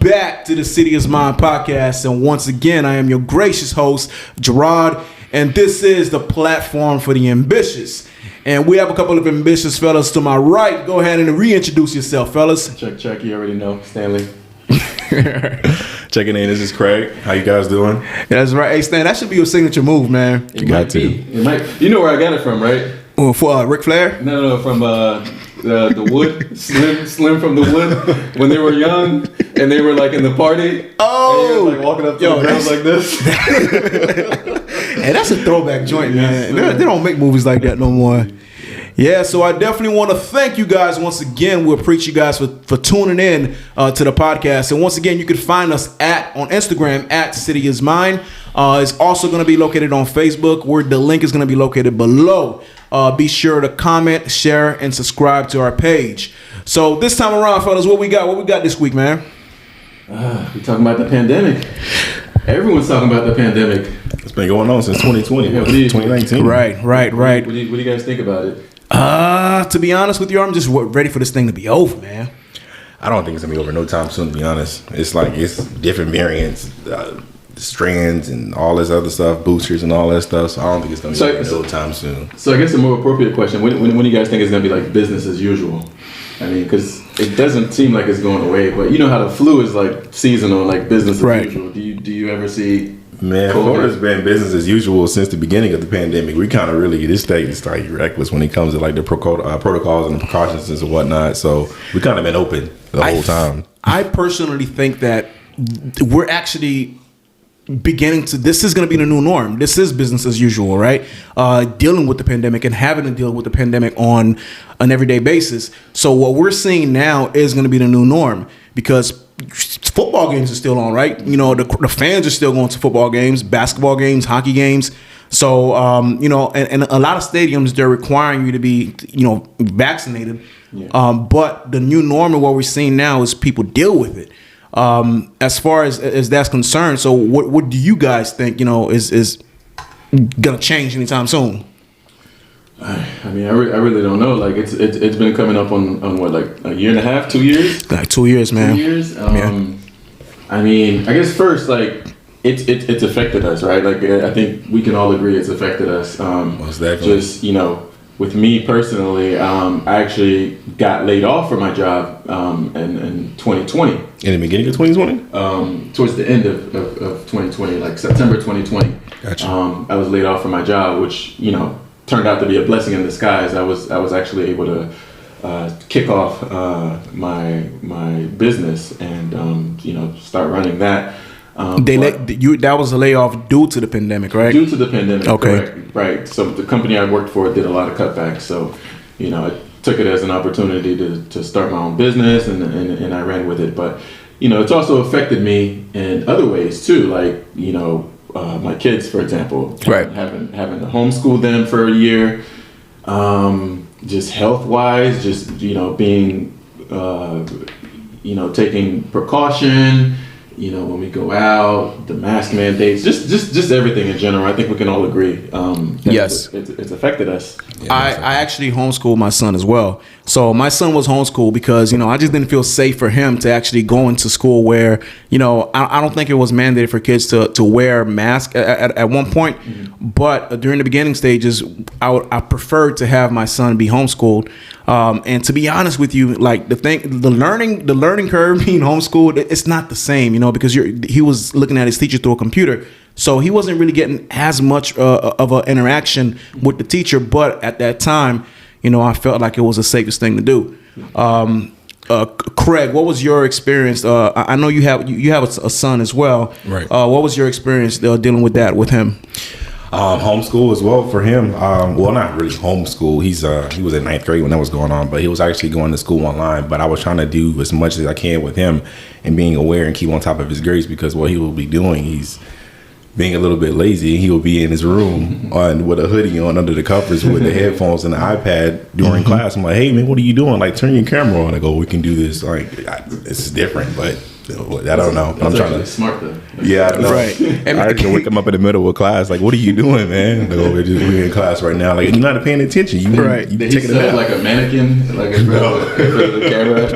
back to the City is Mine podcast, and once again, I am your gracious host, Gerard, and this is the platform for the ambitious. And we have a couple of ambitious fellas to my right. Go ahead and reintroduce yourself, fellas. Check. You already know, Stanley. Checking in. This is Craig. How you guys doing? Yeah, that's right. Hey, Stan, that should be your signature move, man. You got to. It might. You know where I got it from, right? For Ric Flair? No, from the Wood, Slim from the Wood, when they were young and they were like in the party. Oh, and he was like walking up to the ground like this. Hey, that's a throwback joint, man. They don't make movies like that no more. Yeah, so I definitely want to thank you guys once again. We appreciate you guys for tuning in to the podcast. And once again, you can find us on Instagram at City is Mine. It's also going to be located on Facebook, where the link is going to be located below. Be sure to comment, share, and subscribe to our page. So this time around, fellas, what we got? What we got this week, man? We're talking about the pandemic. Everyone's talking about the pandemic. It's been going on since 2020, 2019. Right. What do you guys think about it? To be honest with you, I'm just ready for this thing to be over, man. I don't think it's gonna be over no time soon. To be honest, it's different variants, strands, and all this other stuff, boosters and all that stuff. So I don't think it's gonna be over no time soon. So I guess a more appropriate question: when do you guys think it's gonna be like business as usual? I mean, because it doesn't seem like it's going away, but you know how the flu is like seasonal, like business as usual. Do you ever see? Man, Florida's been business as usual since the beginning of the pandemic. We kind of this state is like reckless when it comes to like the protocols and the precautions and whatnot. So we kind of been open the whole time. I personally think that we're actually beginning to. This is going to be the new norm. This is business as usual, right? Dealing with the pandemic and having to deal with the pandemic on an everyday basis. So what we're seeing now is going to be the new norm because football games are still on, right? You know, the fans are still going to football games, basketball games, hockey games. So, and a lot of stadiums, they're requiring you to be, vaccinated. Yeah. But the new norm and what we're seeing now is people deal with it. As far as that's concerned. So what do you guys think, is going to change anytime soon? I mean, I really don't know. Like it's been coming up on what, like a year and a half, 2 years? Like 2 years, man. 2 years. Yeah. I mean, I guess first, like it's affected us, right? Like I think we can all agree it's affected us. Most definitely. Just with me personally, I actually got laid off from my job in 2020. In the beginning of 2020? Towards the end of 2020, like September 2020. Gotcha. I was laid off from my job, which turned out to be a blessing in disguise. I was actually able to kick off my business and start running that. That was a layoff due to the pandemic, right? Due to the pandemic, okay, correct, right. So the company I worked for did a lot of cutbacks. So I took it as an opportunity to start my own business, and I ran with it. But it's also affected me in other ways too, like my kids, for example, right, having to homeschool them for a year, just health wise, just being taking precaution. When we go out, the mask mandates, just everything in general. I think we can all agree. Yes, it's affected us. Yeah, I actually homeschooled my son as well. So my son was homeschooled because I just didn't feel safe for him to actually go into school where I don't think it was mandated for kids to wear masks at one point. Mm-hmm. But during the beginning stages, I preferred to have my son be homeschooled. And to be honest with you, like the learning curve being homeschooled, it's not the same, because he was looking at his teacher through a computer. So he wasn't really getting as much of an interaction with the teacher. But at that time, I felt like it was the safest thing to do. Craig, what was your experience? I know you have a son as well. Right. What was your experience dealing with that with him? Homeschool as well for him. Well, not really homeschool. He was in ninth grade when that was going on, but he was actually going to school online. But I was trying to do as much as I can with him and being aware and keep on top of his grades, because what he will be doing, he's being a little bit lazy. He will be in his room with a hoodie on under the covers with the headphones and the iPad during class. I'm like, hey man, what are you doing? Like, turn your camera on. I go, we can do this. Like, it's different, but I don't know. That's I'm trying to. smart though. Yeah, I know. Right. I just wake them up in the middle of class. Like, what are you doing, man? Like, oh, we're in class right now. Like, you're not paying attention. Right. You Did he taking a set nap. like a mannequin, like in front of the camera?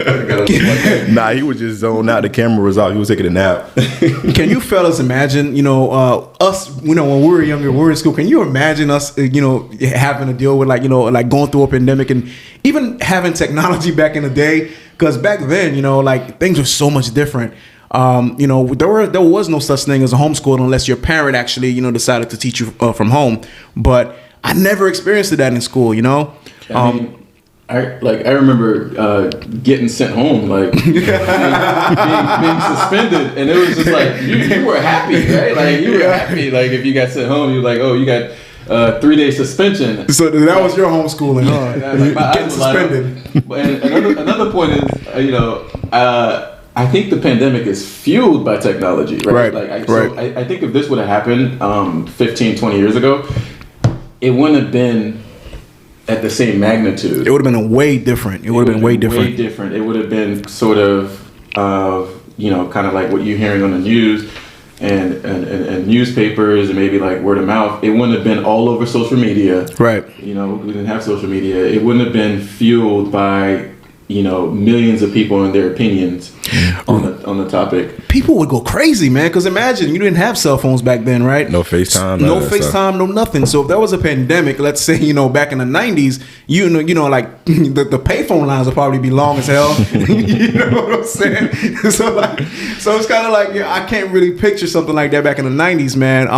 Nah, he was just zoned out. The camera was off. He was taking a nap. Can you fellas imagine, us, when we were younger, we were in school, can you imagine us, having to deal with like going through a pandemic and even having technology back in the day? Because back then, things were so much different. There was no such thing as a homeschool unless your parent actually, decided to teach you from home. But I never experienced that in school, I mean, I remember getting sent home, like being suspended, and it was just like you were happy, right? Like you were happy, like if you got sent home, you were like, oh, you got 3-day suspension. So that was your homeschooling, huh? Like, getting suspended. And another point is, I think the pandemic is fueled by technology, right? I think if this would have happened 15, 20 years ago, it wouldn't have been at the same magnitude. It would have been way different. It would have been way different. It would have been sort of, kind of like what you're hearing on the news and newspapers and maybe like word of mouth. It wouldn't have been all over social media. Right. We didn't have social media. It wouldn't have been fueled by millions of people and their opinions on the topic. People would go crazy, man, because imagine you didn't have cell phones back then, right? No FaceTime. No FaceTime, no nothing. So if there was a pandemic, let's say, back in the 90s, like the payphone lines would probably be long as hell. You know what I'm saying? So it's kind of like, I can't really picture something like that back in the 90s, man.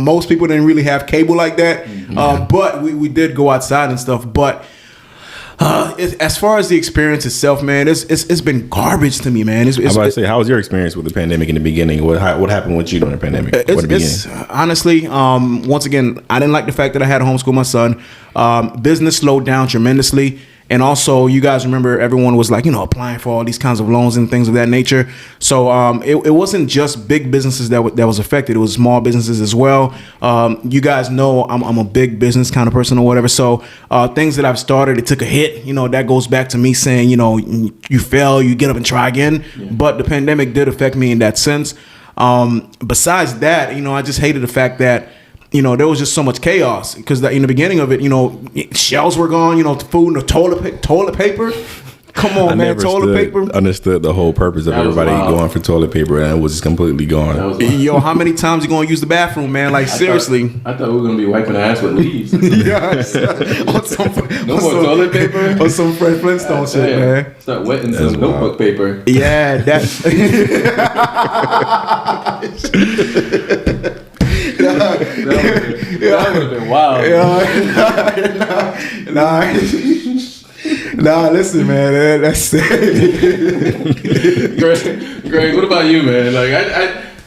Most people didn't really have cable like that. But we did go outside and stuff. But as far as the experience itself, man, it's been garbage to me, man. I was about to say, how was your experience with the pandemic in the beginning? What happened with you during the pandemic? Honestly, once again, I didn't like the fact that I had to homeschool my son. Business slowed down tremendously. And also, you guys remember everyone was like, applying for all these kinds of loans and things of that nature. So it wasn't just big businesses that was affected. It was small businesses as well. You guys know I'm a big business kind of person or whatever. So things that I've started, it took a hit. That goes back to me saying, you fail, you get up and try again. Yeah. But the pandemic did affect me in that sense. Besides that, I just hated the fact that there was just so much chaos because in the beginning of it, shelves were gone, food and toilet paper. Come on, man, toilet paper. Understood the whole purpose of everybody going for toilet paper, and it was just completely gone. Yo, how many times you gonna use the bathroom, man? Like seriously. I thought we were gonna be wiping our ass with leaves. Yes. No more toilet paper. Or some Fred Flintstone shit, man. Start wetting some notebook paper. Yeah, that's. That would have been wild. Nah, listen, man. That's it. Greg, what about you, man? Like,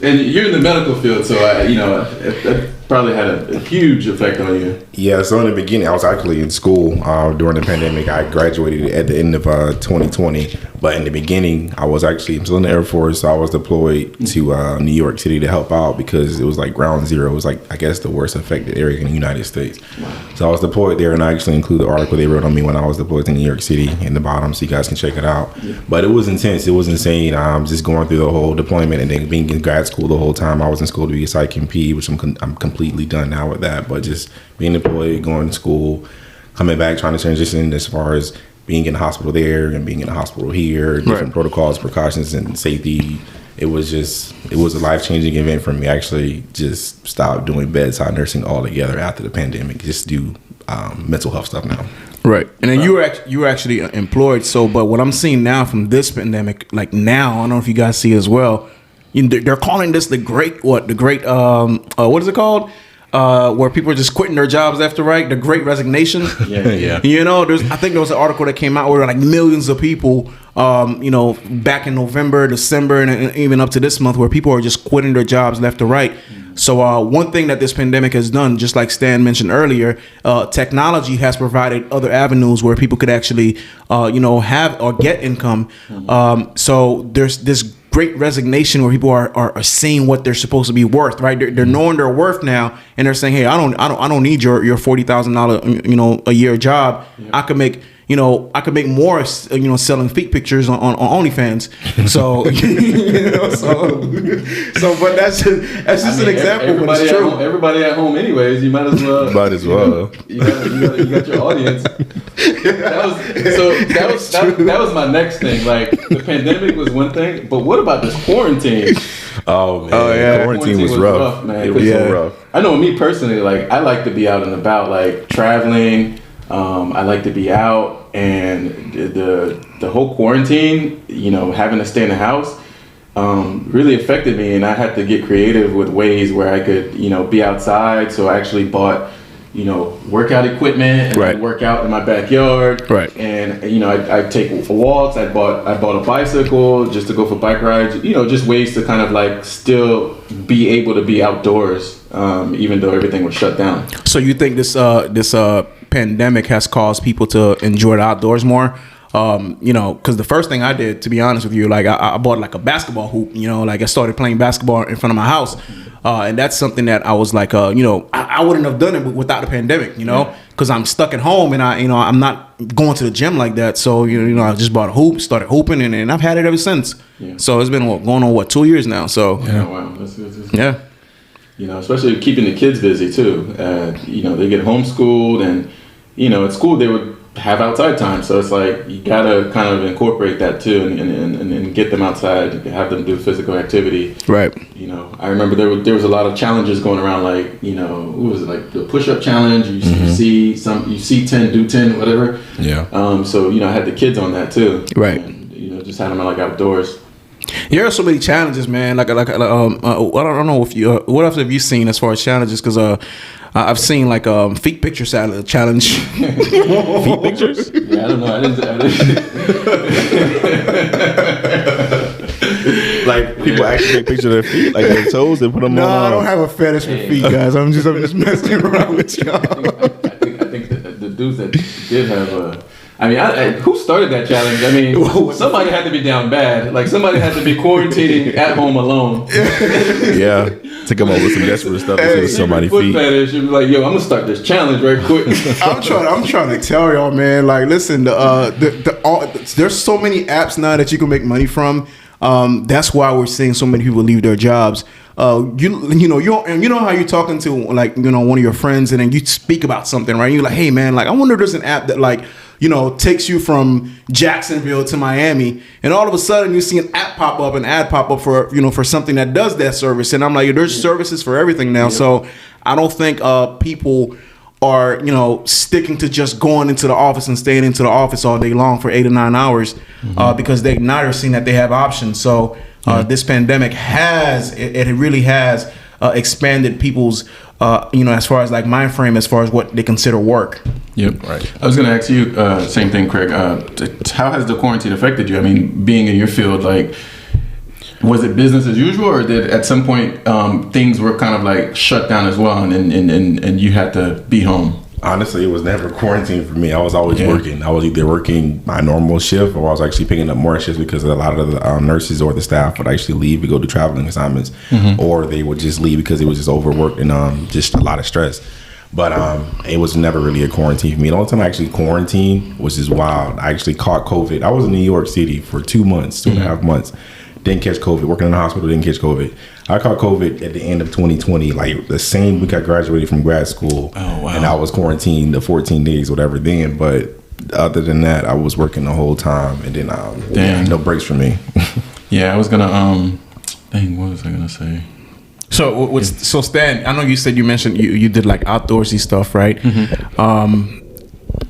and you're in the medical field, so that probably had a huge effect on you. Yeah, so in the beginning, I was actually in school during the pandemic. I graduated at the end of 2020, but in the beginning, I'm still in the Air Force, so I was deployed to New York City to help out because it was like ground zero. It was like, I guess, the worst affected area in the United States. Wow. So I was deployed there, and I actually include the article they wrote on me when I was deployed to New York City in the bottom, so you guys can check it out. Yeah. But it was intense. It was insane. Just going through the whole deployment and then being in grad school the whole time. I was in school to be a psych MP, which I'm completely done now with that. But just being deployed, going to school, coming back, trying to transition as far as being in the hospital there and being in the hospital here, different protocols, precautions, and safety. It was a life-changing event for me. I actually just stopped doing bedside nursing altogether after the pandemic. Just do mental health stuff now. Right. And then you were actually employed. So, but what I'm seeing now from this pandemic, like now, I don't know if you guys see as well, they're calling this the great, what is it called? Where people are just quitting their jobs after, right? The Great Resignation. Yeah. I think there was an article that came out where like millions of people, back in November, December, and even up to this month, where people are just quitting their jobs left to right. So one thing that this pandemic has done, just like Stan mentioned earlier, technology has provided other avenues where people could actually, have or get income. So there's this great resignation where people are seeing what they're supposed to be worth, right? They're knowing their worth now, and they're saying, hey, I don't need your $40,000 a year job. Yeah. I could make you know, I could make more, you know, selling feet pictures on OnlyFans. So, you know, but that's just an example. But it's true. Everybody at home, anyways. You might as well. Might as well. You got your audience. That was my next thing. Like, the pandemic was one thing, but what about this quarantine? Oh man, quarantine was rough, man. It was so rough. I know me personally, like, I like to be out and about, like traveling. I like to be out, and the whole quarantine, you know, having to stay in the house, really affected me, and I had to get creative with ways where I could, you know, be outside. So I actually bought, you know, workout equipment and I'd work out in my backyard. Right. And, you know, I'd take walks. I bought a bicycle just to go for bike rides. You know, just ways to kind of like still be able to be outdoors, even though everything was shut down. So you think this pandemic has caused people to enjoy the outdoors more? You know, because the first thing I did, to be honest with you, like I bought like a basketball hoop, you know, like I started playing basketball in front of my house. And that's something that I was like, you know, I wouldn't have done it without the pandemic, you know, because I'm stuck at home and I'm not going to the gym like that. So, you know, I just bought a hoop, started hooping, and I've had it ever since. Yeah. So it's been going on 2 years now. So yeah, wow, that's yeah. You know, especially keeping the kids busy too. You know, they get homeschooled, and you know, at school they would have outside time, so it's like you gotta kind of incorporate that too, and get them outside, have them do physical activity. Right. You know, I remember there was a lot of challenges going around, like, you know, what was it, like the push-up challenge? You see 10, do 10, whatever. Yeah. So you know, I had the kids on that too. Right. And, you know, just had them like outdoors. There are so many challenges, man. I don't know if you what else have you seen as far as challenges? Because I've seen like feet picture challenge. Feet pictures? Yeah, I don't know. I didn't. Like people actually take pictures of their feet, like their toes, and put them on. No, I don't have a fetish for feet, guys. I'm just messing around with y'all. I think the dudes that did have who started that challenge? I mean, somebody had to be down bad. Like, somebody had to be quarantining at home alone. Yeah, to come up with some desperate stuff to see somebody's foot feet. Fetish, and be like, yo, I'm gonna start this challenge right quick. I'm trying to tell y'all, man. Like, listen, there's so many apps now that you can make money from. That's why we're seeing so many people leave their jobs. You know how you're talking to, like, you know, one of your friends, and then you speak about something, right? You're like, hey man, like, I wonder if there's an app that, like, you know, takes you from Jacksonville to Miami, and all of a sudden you see an ad pop up for, you know, for something that does that service. And I'm like, there's services for everything now. So I don't think people are, you know, sticking to just going into the office and staying into the office all day long for 8 or 9 hours, because they now are seeing that they have options. So this pandemic really has expanded people's you know, as far as like mind frame, as far as what they consider work. Yep. Right. I was going to ask you, same thing, Craig. How has the quarantine affected you? I mean, being in your field, like, was it business as usual, or did at some point things were kind of like shut down as well, and you had to be home? Honestly, it was never quarantine for me. I was always working. I was either working my normal shift, or I was actually picking up more shifts, because a lot of the nurses or the staff would actually leave to go to traveling assignments, or they would just leave because it was just overworked and just a lot of stress. But it was never really a quarantine for me. The only time I actually quarantined was just wild. I actually caught COVID. I was in New York City for 2 months, 2.5 months. Didn't catch COVID. Working in the hospital, didn't catch COVID. I caught COVID at the end of 2020, like the same week I graduated from grad school. Oh, wow. And I was quarantined the 14 days, whatever then. But other than that, I was working the whole time, and then no breaks for me. Yeah, I was gonna what was I gonna say? So Stan, I know you mentioned you did like outdoorsy stuff, right?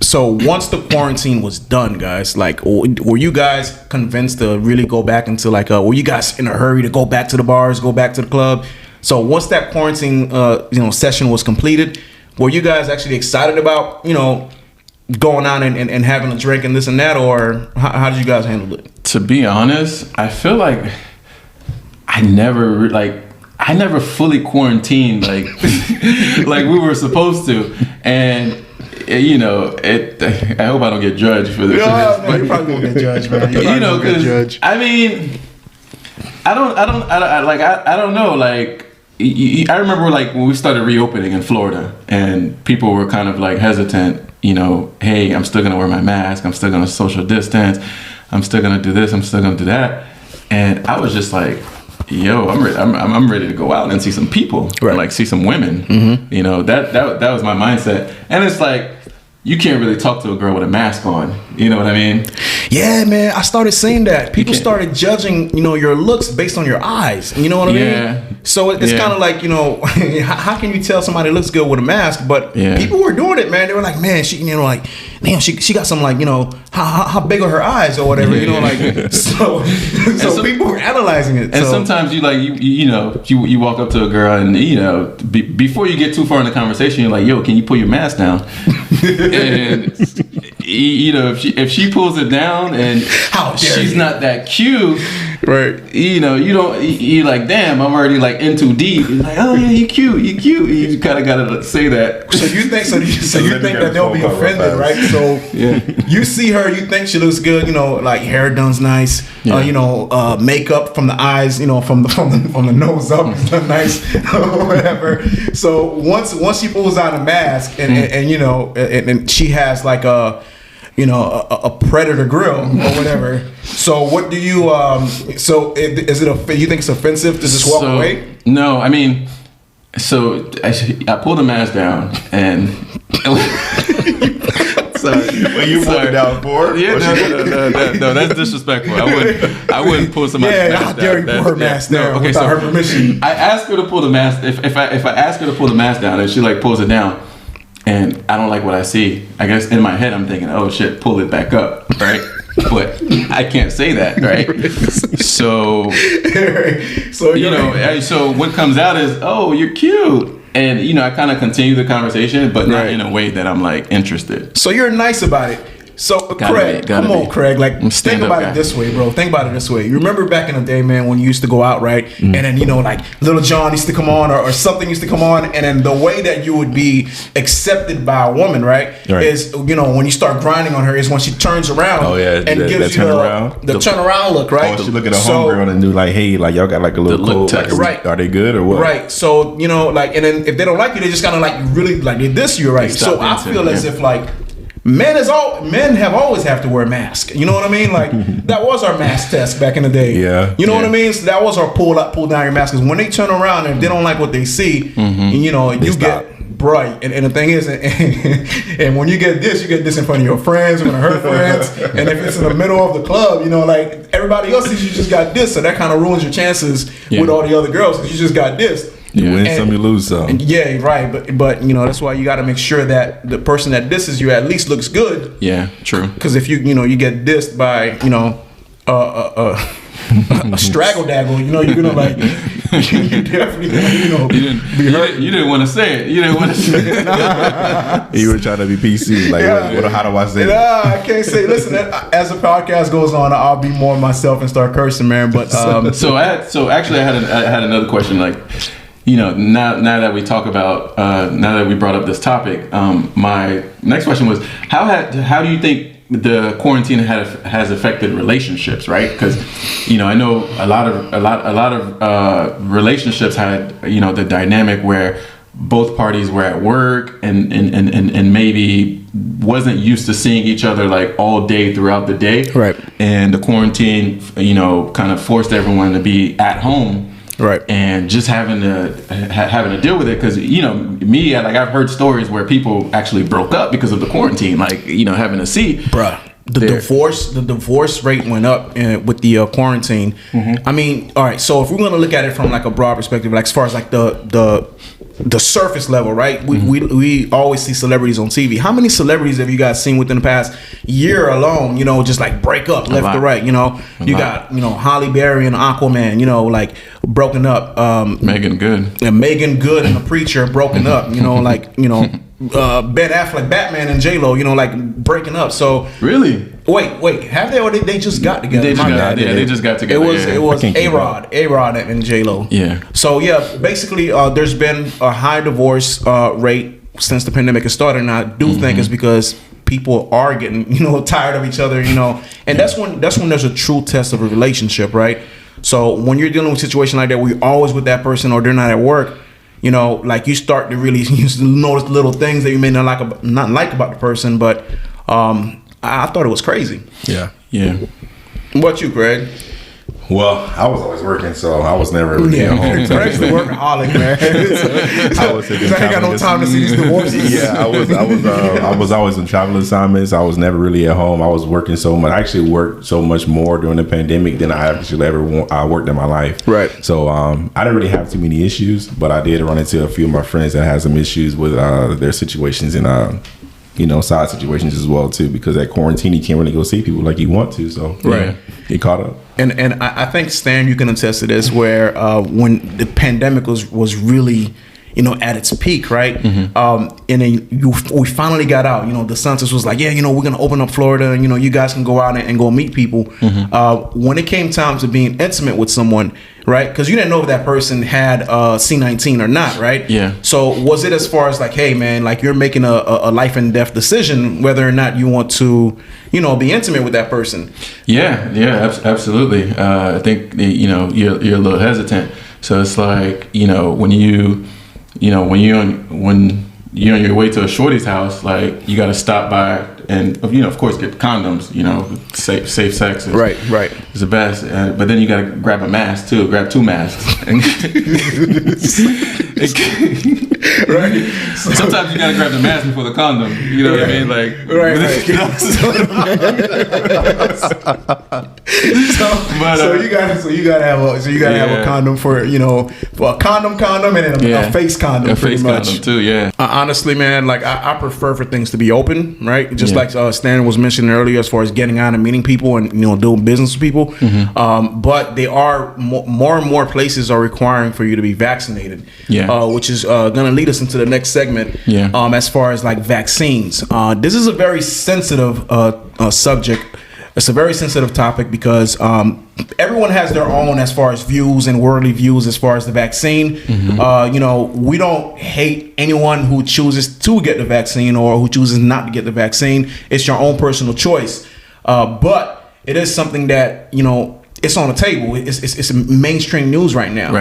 So once the quarantine was done, guys, like, were you guys convinced to really go back into like, were you guys in a hurry to go back to the bars, go back to the club? So once that quarantine, session was completed, were you guys actually excited about, you know, going out and having a drink and this and that, or how did you guys handle it? To be honest, I feel like I never fully quarantined like like we were supposed to, and you know, I hope I don't get judged for this. No, you probably won't get judged, man. You know, because I mean, I don't know. Like, I remember like when we started reopening in Florida, and people were kind of like hesitant. hey, I'm still gonna wear my mask, I'm still gonna social distance, I'm still gonna do this, I'm still gonna do that. And I was just like, yo, I'm ready to go out and see some people, and like see some women. That was my mindset. And it's like, you can't really talk to a girl with a mask on. You know what I mean? Yeah, man. I started seeing that. People started judging, your looks based on your eyes. You know what I mean? So it's kind of like, how can you tell somebody looks good with a mask? But people were doing it, man. They were like, man, she, like, damn, she got some, like, how big are her eyes or whatever, like. So people were analyzing it. And sometimes you walk up to a girl and before you get too far in the conversation, you're like, yo, can you pull your mask down? And if she pulls it down and she's not that cute, right? You're like, damn, I'm already like in too deep. You're like, oh yeah, you cute. You kind of gotta say that. So you think that they'll be offended, right? So you see her, you think she looks good, like hair done's nice, makeup from the eyes, from the nose up is done nice, or whatever. So once she pulls out a mask and she has like a predator grill or whatever. So what do you is it you think it's offensive to just walk away? No, I mean, so I pulled the mask down and When you pulled it down for? Yeah, no, that's disrespectful. I wouldn't pull somebody's mask down. How dare you pull her mask down without her permission? I asked her to pull the mask. If I ask her to pull the mask down and she like pulls it down, and I don't like what I see, I guess in my head I'm thinking, oh shit, pull it back up, right? But I can't say that, right? So so what comes out is, oh, you're cute. And I kind of continue the conversation, but not in a way that I'm like interested. So you're nice about it. So Craig, come on, Craig. Like, think about it this way, bro. Think about it this way. You remember back in the day, man, when you used to go out, right? And then like Little John used to come on, or something used to come on, and then the way that you would be accepted by a woman, right? Is when you start grinding on her is when she turns around. Oh yeah, and gives you the turn around look, right? Oh, she look at a homegirl and do like, hey, like y'all got like a little cold, like right? Are they good or what? Right. So like, and then if they don't like you, they just kind of like really like they diss you, right? So I feel as if like. Men have always have to wear a mask. You know what I mean? Like that was our mask test back in the day. Yeah. You know what I mean? So that was our pull down your mask. Because when they turn around and if they don't like what they see, you get bright. And the thing is, and when you get this in front of your friends, in front of her friends, and if it's in the middle of the club, like everybody else sees you just got this, so that kind of ruins your chances with all the other girls because you just got this. You win some, you lose some. Yeah, right. But that's why you got to make sure that the person that disses you at least looks good. Yeah, true. Because if you get dissed by a straggle daggle, you're gonna like you definitely be hurt. You didn't want to say it. You didn't want to say it. You were trying to be PC. Like, how do I say it? I can't say. Listen, as the podcast goes on, I'll be more myself and start cursing, man. But so actually, I had another question. Like, now that we talk about, now that we brought up this topic, my next question was, how do you think the quarantine has affected relationships, right? Because, I know a lot of relationships had, the dynamic where both parties were at work and maybe wasn't used to seeing each other like all day throughout the day. Right. And the quarantine, kind of forced everyone to be at home. Right. And just having to deal with it because me, like I've heard stories where people actually broke up because of the quarantine, like having to see. Bruh, the divorce rate went up with the quarantine. I mean, all right. So if we're gonna look at it from like a broad perspective, like as far as like the surface level, right? We always see celebrities on TV. How many celebrities have you guys seen within the past year alone? Just like break up left to right. You got Halle Berry and Aquaman. Like broken up. Megan Good. And Megan Good and the Preacher broken up. Ben Affleck, Batman, and J-Lo. Like breking up. So really. Wait, have they or they just got together? They just got together. It was A-Rod and J-Lo. Yeah. So basically, there's been a high divorce rate since the pandemic has started, and I do think it's because people are getting tired of each other, and that's when there's a true test of a relationship, right? So when you're dealing with a situation like that, where you're always with that person or they're not at work, you know, like you start to really notice little things that you may not like about the person. But I thought it was crazy. Yeah. What about you, Greg? Well, I was always working, so I was never really at home. Greg's the workaholic, man. I was I ain't got no time to see these divorces. Yeah, I was always on travel assignments. I was never really at home. I was working so much. I actually worked so much more during the pandemic than I actually ever worked in my life. Right. So I didn't really have too many issues, but I did run into a few of my friends that had some issues with their situations and side situations as well too. Because at quarantine, you can't really go see people like you want to. So get caught up. And I think, Stan, you can attest to this, where when the pandemic was really, at its peak, right? And then we finally got out. The census was like, we're going to open up Florida, and you guys can go out and go meet people. When it came time to being intimate with someone, right? Because you didn't know if that person had C19 or not, right? Yeah. So was it as far as like, hey, man, like you're making a life and death decision whether or not you want to, be intimate with that person? Yeah, absolutely. I think you're a little hesitant. So it's like when you're on your way to a shorty's house, like you got to stop by and of course get condoms. Safe sex is right is the best. But then you got to grab a mask too. Grab 2 masks. Right. Sometimes you got to grab the mask before the condom. You know what I mean? Like So you gotta have a condom for a condom and then a face condom. A face condom too. Yeah. Honestly, man, like I prefer for things to be open, right? Just like Stan was mentioning earlier, as far as getting out and meeting people and doing business with people. But they are more and more places are requiring for you to be vaccinated. Which is gonna lead us into the next segment. As far as like vaccines, this is a very sensitive subject. It's a very sensitive topic because everyone has their own as far as views and worldly views as far as the vaccine. We don't hate anyone who chooses to get the vaccine or who chooses not to get the vaccine. It's your own personal choice. But it is something that, it's on the table. It's mainstream news right now.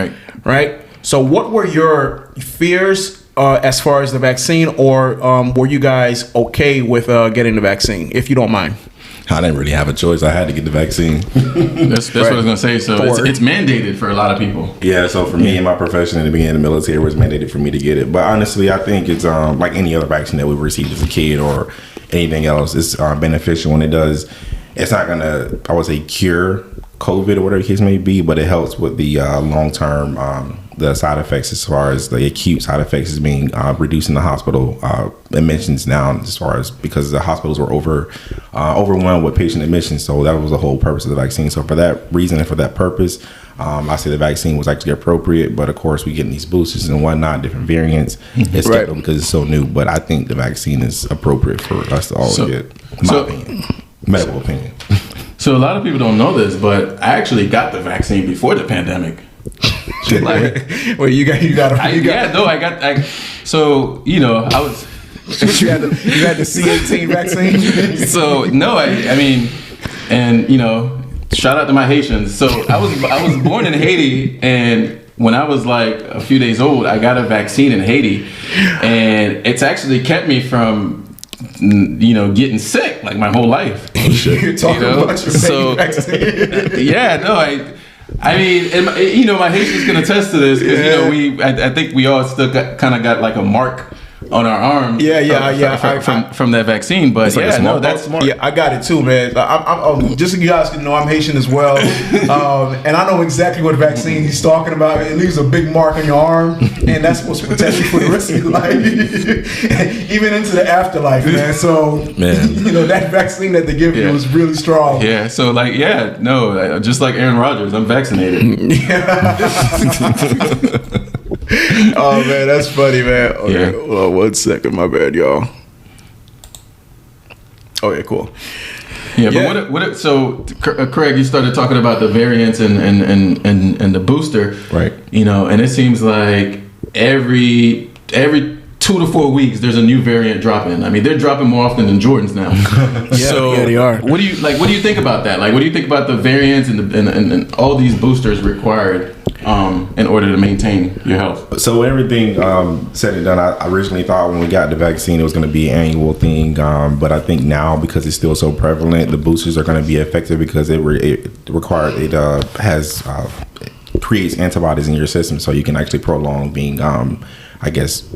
Right. So what were your fears as far as the vaccine, or were you guys okay with getting the vaccine, if you don't mind? I didn't really have a choice. I had to get the vaccine. That's what I was going to say. So it's mandated for a lot of people. Yeah, so for me in my profession in the beginning of the military, it was mandated for me to get it. But honestly, I think it's like any other vaccine that we received as a kid or anything else. It's beneficial when it does. It's not going to, I would say, cure COVID or whatever the case may be, but it helps with the long-term the side effects, as far as the acute side effects, is being reduced in the hospital admissions down, as far as because the hospitals were overwhelmed with patient admissions. So that was the whole purpose of the vaccine. So for that reason and for that purpose, I say the vaccine was actually appropriate. But of course, we getting these boosters and whatnot, different variants. It's skeptical because it's so new. But I think the vaccine is appropriate for us to all get. My opinion, medical opinion. So a lot of people don't know this, but I actually got the vaccine before the pandemic. Well, you got I was. you had the C18 vaccine. So no, I mean, and shout out to my Haitians. So I was born in Haiti, and when I was like a few days old, I got a vaccine in Haiti, and it's actually kept me from getting sick like my whole life. You're talking about your vaccine. I mean, my Haitians can attest to this because I think we all still kind of got like a mark on our arm. From that vaccine, but that's smart. Yeah, I got it too, man. I'm just so you guys can know, I'm Haitian as well, and I know exactly what vaccine he's talking about. It leaves a big mark on your arm, and that's supposed to protect you for the rest of your life, even into the afterlife, man. So, that vaccine that they give you was really strong. Yeah. So, just like Aaron Rodgers, I'm vaccinated. Oh man, that's funny, man. Okay, hold on 1 second, my bad, y'all. Okay, cool. Yeah, but so Craig, you started talking about the variants and the booster, right? And it seems like every 2 to 4 weeks there's a new variant dropping. I mean, they're dropping more often than Jordans now. Yeah, they are. What do you think about that? Like, what do you think about the variants and all these boosters required? in order to maintain your health. So everything said and done, I originally thought when we got the vaccine it was going to be an annual thing, but I think now because it's still so prevalent, the boosters are going to be effective because it creates antibodies in your system, so you can actually prolong being, I guess,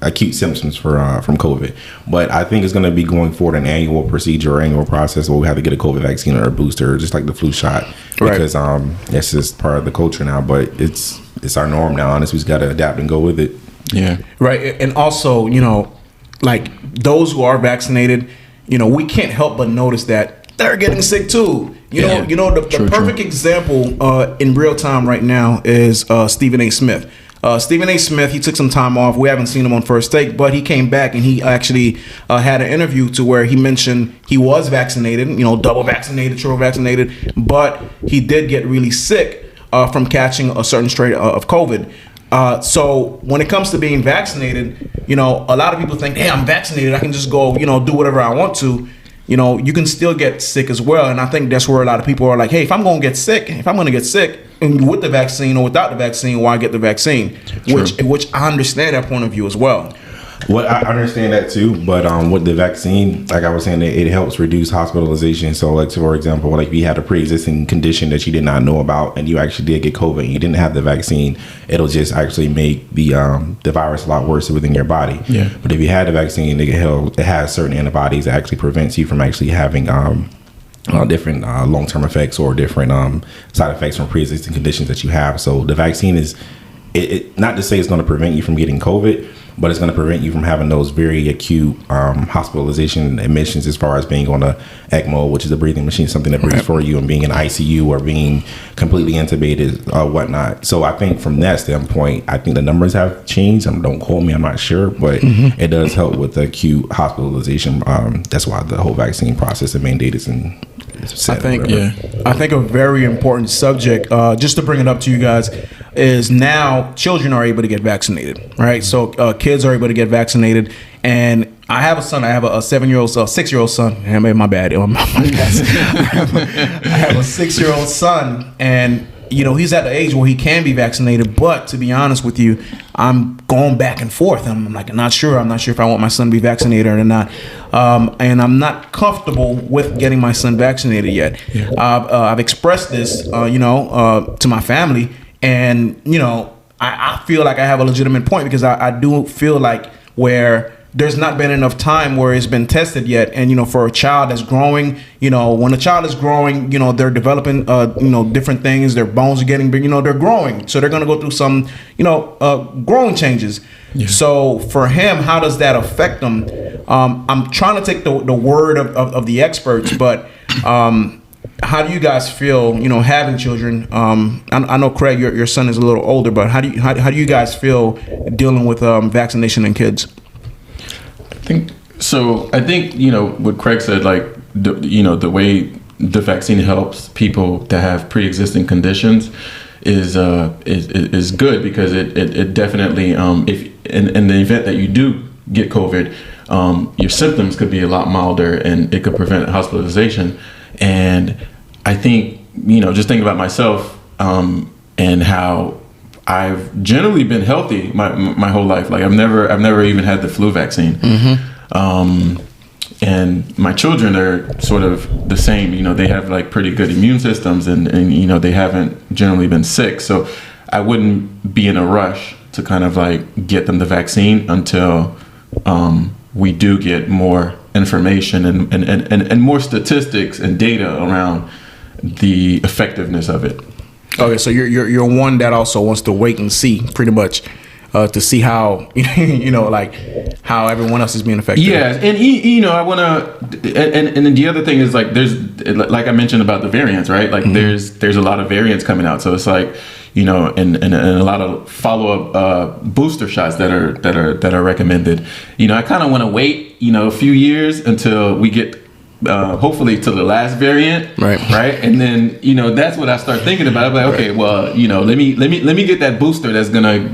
acute symptoms from COVID. But I think it's going to be going forward an annual procedure or annual process where we have to get a COVID vaccine or a booster, just like the flu shot, because that's just part of the culture now. But it's our norm now. Honestly, we just got to adapt and go with it. Yeah. Right. And also, like those who are vaccinated, we can't help but notice that they're getting sick too. The perfect example in real time right now is Stephen A. Smith. Stephen A. Smith, he took some time off. We haven't seen him on First Take, but he came back and he actually had an interview to where he mentioned he was vaccinated, double vaccinated, triple vaccinated, but he did get really sick from catching a certain strain of COVID. So when it comes to being vaccinated, a lot of people think, hey, I'm vaccinated, I can just go, do whatever I want to. You can still get sick as well. And I think that's where a lot of people are like, hey, if I'm going to get sick and with the vaccine or without the vaccine, why get the vaccine? Which I understand that point of view as well. Well, I understand that too, but with the vaccine, like I was saying, it helps reduce hospitalization. So, like for example, like if you had a pre-existing condition that you did not know about, and you actually did get COVID, and you didn't have the vaccine, it'll just actually make the virus a lot worse within your body. Yeah. But if you had the vaccine, it has certain antibodies that actually prevents you from actually having different long-term effects or different side effects from pre-existing conditions that you have. So the vaccine is it not to say it's going to prevent you from getting COVID, but it's going to prevent you from having those very acute hospitalization admissions as far as being on a ECMO, which is a breathing machine, something that breathes for you, and being in ICU or being completely intubated or whatnot. So I think from that standpoint, I think the numbers have changed. Don't quote me, I'm not sure, but it does help with the acute hospitalization. That's why the whole vaccine process is mandated and I think a very important subject, just to bring it up to you guys, is now children are able to get vaccinated, right? So kids are able to get vaccinated, and I have a son. I have a 7-year-old, 6-year-old son. My bad. I have a 6-year-old son, and he's at the age where he can be vaccinated. But to be honest with you, I'm going back and forth. I'm like, not sure. I'm not sure if I want my son to be vaccinated or not. And I'm not comfortable with getting my son vaccinated yet. Yeah. I've expressed this, to my family, and I feel like I have a legitimate point because I do feel like where there's not been enough time where it's been tested yet. And, for a child that's growing, when a child is growing, they're developing, different things. Their bones are getting big, they're growing. So they're going to go through some, growing changes. Yeah. So for him, how does that affect them? I'm trying to take the word of the experts, but how do you guys feel, having children? I know, Craig, your son is a little older, but how do you guys feel dealing with vaccination in kids? I think what Craig said, like the way the vaccine helps people that have pre-existing conditions is good, because it definitely if in the event that you do get COVID, your symptoms could be a lot milder and it could prevent hospitalization. And I think just thinking about myself and how I've generally been healthy my whole life. Like I've never even had the flu vaccine. And my children are sort of the same. They have like pretty good immune systems, and they haven't generally been sick. So I wouldn't be in a rush to kind of like get them the vaccine until we do get more information and more statistics and data around the effectiveness of it. Okay, so you're one that also wants to wait and see, pretty much, to see how like how everyone else is being affected. Yeah, and I want to, and then the other thing is like there's, like I mentioned about the variants, right? Like there's a lot of variants coming out, so it's like and a lot of follow up booster shots that are recommended. I kind of want to wait a few years until we get. Hopefully to the last variant, right? And then that's what I start thinking about. I'm like, okay, well, let me get that booster that's gonna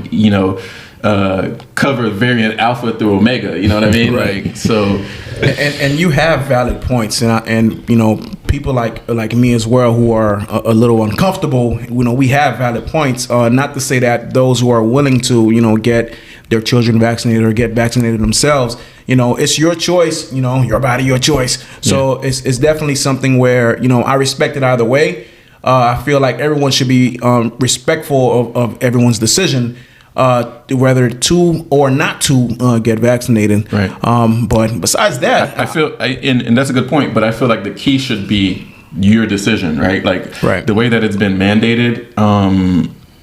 cover variant alpha through omega. You know what I mean? Right. Like, so And you have valid points, and you know, people like me as well who are a little uncomfortable. You know, we have valid points. Not to say that those who are willing to, you know, get their children vaccinated or get vaccinated themselves, you know, it's your choice. You know, your body, your choice. So it's definitely something where, you know, I respect it either way. I feel like everyone should be respectful of everyone's decision, whether to or not to get vaccinated. Right. But besides that, I feel, and that's a good point, but I feel like the key should be your decision, right? Like the way that it's been mandated,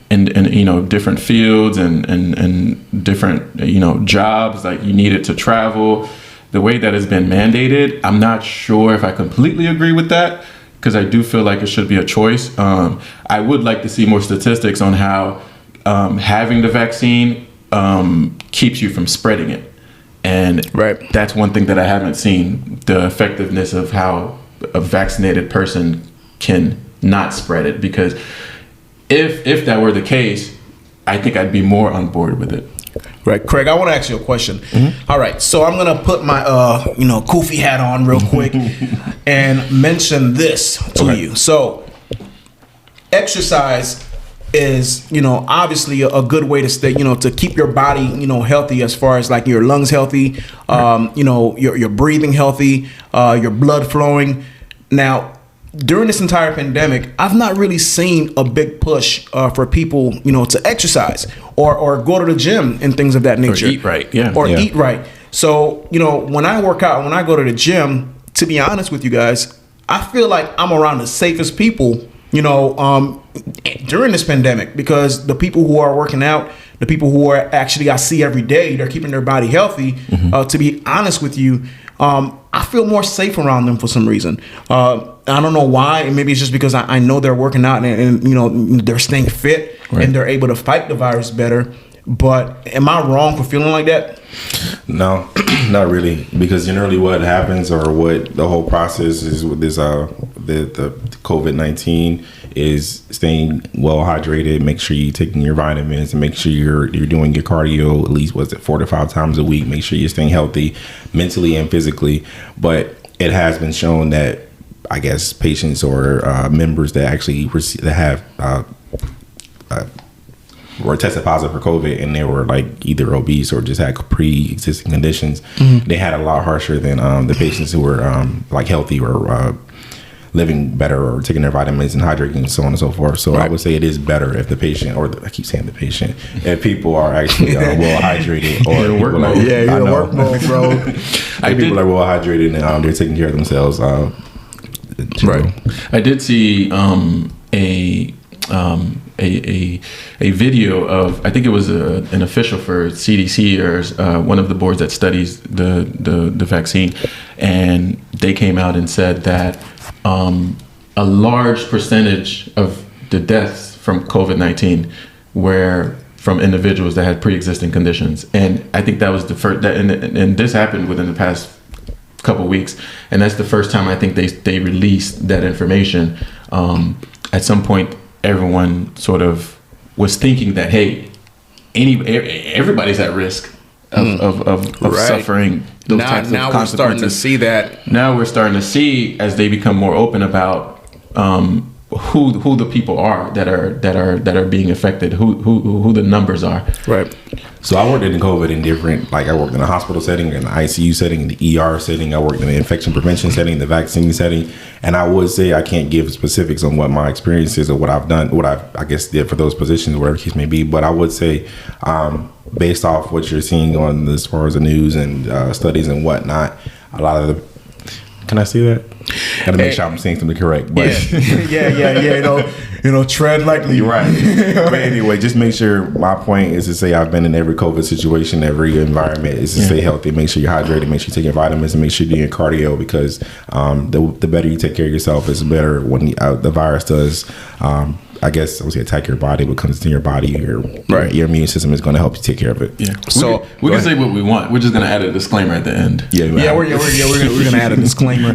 in you know, different fields and different, you know, jobs, like you needed to travel. The way that it's been mandated, I'm not sure if I completely agree with that, because I do feel like it should be a choice. I would like to see more statistics on how having the vaccine keeps you from spreading it. And that's one thing that I haven't seen, the effectiveness of how a vaccinated person can not spread it. Because if that were the case, I think I'd be more on board with it. Right, Craig, I want to ask you a question. All right, so I'm going to put my, you know, Kofi hat on real quick and mention this to you. So exercise is, you know, obviously a good way to stay, you know, to keep your body, you know, healthy, as far as like your lungs healthy, you know, your breathing healthy, your blood flowing. Now, during this entire pandemic, I've not really seen a big push for people, you know, to exercise or go to the gym and things of that nature. Or eat right, eat right. So, you know, when I work out, when I go to the gym, to be honest with you guys, I feel like I'm around the safest people, you know, during this pandemic, because the people who are working out, the people who are actually I see every day, they're keeping their body healthy. To be honest with you, I feel more safe around them for some reason. I don't know why. Maybe it's just because I know they're working out and you know, they're staying fit and they're able to fight the virus better. But am I wrong for feeling like that? No, not really. Because generally what happens, or what the whole process is with this, the COVID-19, is staying well hydrated. Make sure you're taking your vitamins, and make sure you're doing your cardio at least 4 to 5 times a week. Make sure you're staying healthy mentally and physically. But it has been shown that, I guess, patients or members that actually were tested positive for COVID, and they were like either obese or just had pre-existing conditions, they had a lot harsher than the patients who were like healthy or living better or taking their vitamins and hydrating and so on and so forth. So I would say it is better if the patient, or I keep saying the patient, if people are actually well hydrated, or in work mode. You're in work mode, bro. People are well hydrated and they're taking care of themselves. I did see a video of, I think it was an official for CDC or one of the boards that studies the vaccine, and they came out and said that a large percentage of the deaths from COVID-19 were from individuals that had pre-existing conditions. And I think that was the first, and this happened within the past couple of weeks, and that's the first time I think they released that information. At some point, everyone sort of was thinking that, hey, everybody's at risk of suffering those types of consequences. Now we're starting to see that. Now we're starting to see, as they become more open about who the people are that are being affected, who the numbers are. Right. So I worked in COVID in different, like I worked in a hospital setting, in the ICU setting, in the ER setting. I worked in the infection prevention setting, the vaccine setting. And I would say I can't give specifics on what my experience is or what I've done, what I guess did for those positions, whatever the case may be. But I would say, based off what you're seeing on as far as the news and studies and whatnot, a lot of the, can I see that? Gotta make sure I'm saying something correct. But yeah. You know, tread lightly. You're right. But anyway, just make sure, my point is to say I've been in every COVID situation, every environment, is to stay healthy. Make sure you're hydrated, make sure you're taking vitamins, and make sure you're doing cardio, because the better you take care of yourself, is better when the virus does, I guess I would say, attack your body. What comes into your body, your immune system is going to help you take care of it. Yeah. So we can say what we want. We're just going to add a disclaimer at the end. We're going to add a disclaimer.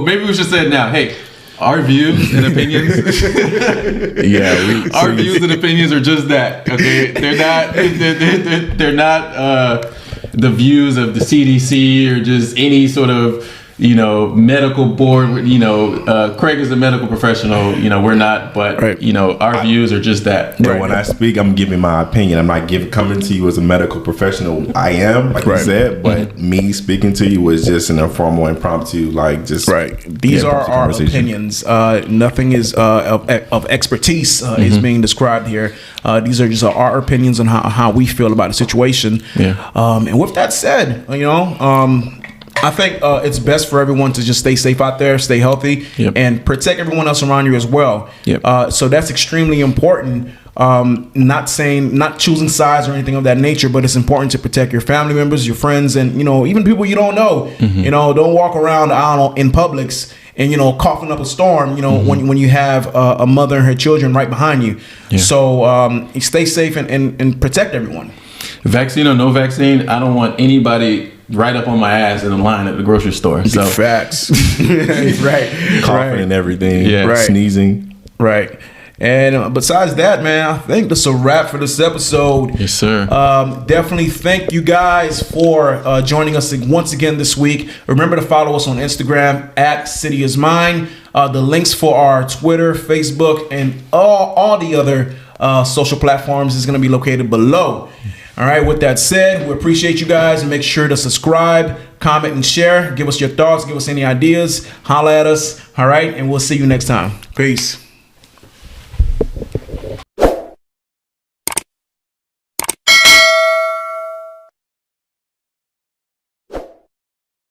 Maybe we should say it now. Hey, our views and opinions. Our views and opinions are just that. Okay, they're not. the views of the CDC or just any sort of, medical board. Craig is a medical professional. We're not, but Right. our views are just that. But when I speak, I'm giving my opinion. I'm not coming to you as a medical professional. I am, like you said, but me speaking to you was just an informal, impromptu, like just Right. These are our opinions. Nothing is of expertise is being described here. These are just our opinions on how we feel about the situation. Yeah. And with that said, I think it's best for everyone to just stay safe out there, stay healthy, and protect everyone else around you as well. Yep. So that's extremely important. Not choosing sides or anything of that nature, but it's important to protect your family members, your friends, and even people you don't know. Don't walk around in Publix and coughing up a storm. When you have a mother and her children right behind you. Yeah. So stay safe and protect everyone. Vaccine or no vaccine, I don't want anybody right up on my ass in the line at the grocery store. So facts. Right. Coughing and everything. Yeah. Right. Sneezing. Right. And besides that, man, I think that's a wrap for this episode. Yes, sir. Definitely thank you guys for joining us once again this week. Remember to follow us on Instagram at City is Mine. The links for our Twitter, Facebook, and all the other social platforms is going to be located below. All right, with that said, we appreciate you guys. Make sure to subscribe, comment, and share. Give us your thoughts. Give us any ideas. Holla at us. All right, and we'll see you next time. Peace.